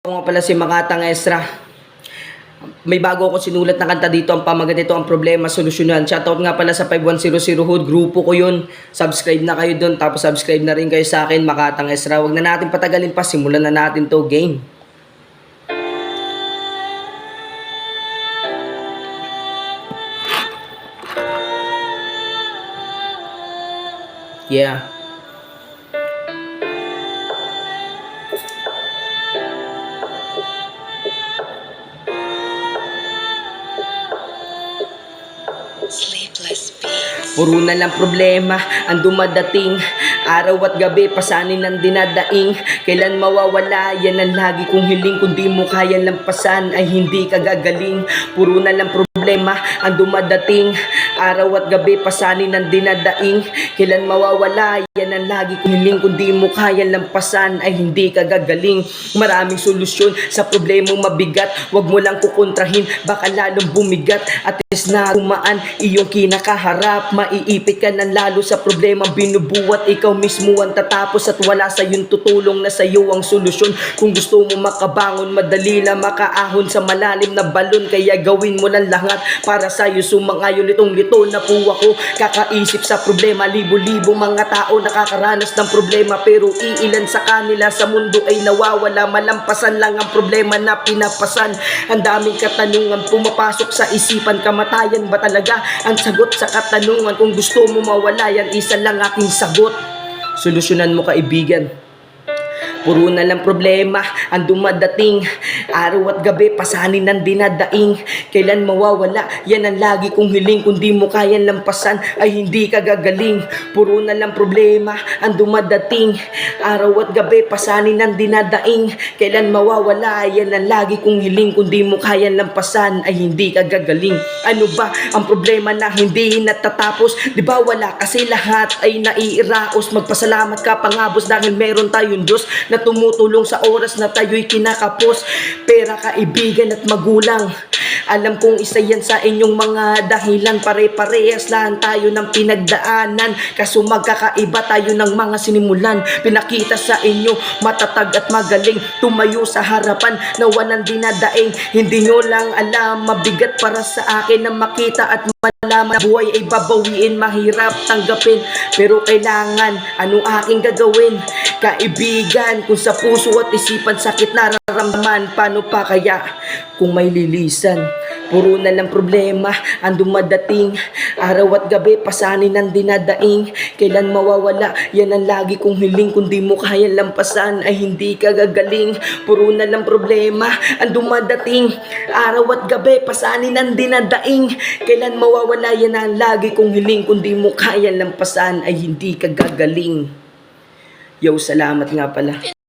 Ako nga pala si Makatang Ezra. May bago ako sinulat na kanta dito. Ang pamagat nito, ang problema, solusyonan. Shoutout nga pala sa 5100 Hood. Grupo ko yun. Subscribe na kayo dun. Tapos subscribe na rin kayo sa akin, Makatang Ezra. Huwag na natin patagalin pa. Simulan na natin to game. Yeah. Puro na lang problema ang dumadating, araw at gabi pasanin ang dinadaing. Kailan mawawala yan ang lagi kong hiling, kung di mo kaya lampasan ay hindi ka gagaling. Puro na lang problema ang dumadating, araw at gabi pasanin ang dinadaing. Kailan mawawala yan ang lagi kong hiling, kung di mo kaya lampasan ay hindi ka gagaling. Maraming solusyon sa problemang mabigat, wag mo lang kukontrahin, baka lalong bumigat. At na kumaan iyong kinakaharap, maiipit ka ng lalo sa problema binubuhat. Ikaw mismo ang tatapos at wala sa iyong tutulong na sa iyo ang solusyon. Kung gusto mo makabangon, madali lang makaahon sa malalim na balon. Kaya gawin mo lang lahat para sa iyo sumangayon. Litong lito na po ako kakaisip sa problema. Libo-libo mga tao nakakaranas ng problema, pero iilan sa kanila sa mundo ay nawawala. Malampasan lang ang problema na pinapasan. Ang daming katanungan pumapasok sa isipan, kamatayan ba talaga ang sagot sa katanungan? Kung gusto mo mawala yan, isa lang aking sagot. Solusyonan mo, kaibigan. Puro na lang problema ang dumadating, araw at gabi pasanin ang dinadaing. Kailan mawawala yan ang lagi kong hiling, kung di mo kayang lampasan ay hindi ka gagaling. Puro na lang problema ang dumadating, araw at gabi pasanin ang dinadaing. Kailan mawawala yan ang lagi kong hiling, kung di mo kayang lampasan ay hindi ka gagaling. Ano ba ang problema na hindi natatapos? Di ba wala kasi lahat ay naiiraos. Magpasalamat ka pangabos dahil meron tayong Diyos na tumutulong sa oras na tayo'y kinakapos. Pera, kaibigan at magulang, alam kong isa yan sa inyong mga dahilan. Pare-parehas lang tayo ng pinagdaanan, kaso magkakaiba tayo ng mga sinimulan. Pinakita sa inyo matatag at magaling, tumayo sa harapan na walang dinadaing. Hindi nyo lang alam, mabigat para sa akin na makita at malaman na buhay ay babawiin, mahirap tanggapin, pero kailangan anong aking gagawin? Kaibigan, kung sa puso at isipan sakit nararamdaman, paano pa kaya kung may lilisan? Puro na lang problema ang dumadating, araw at gabi pasanin ang dinadaing. Kailan mawawala yan ang lagi kong hiling, kung di mo kaya lampasan ay hindi ka gagaling. Puro na lang problema ang dumadating, araw at gabi pasanin ang dinadaing. Kailan mawawala yan ang lagi kong hiling, kung di mo kaya lampasan ay hindi ka gagaling. Yo, salamat nga pala.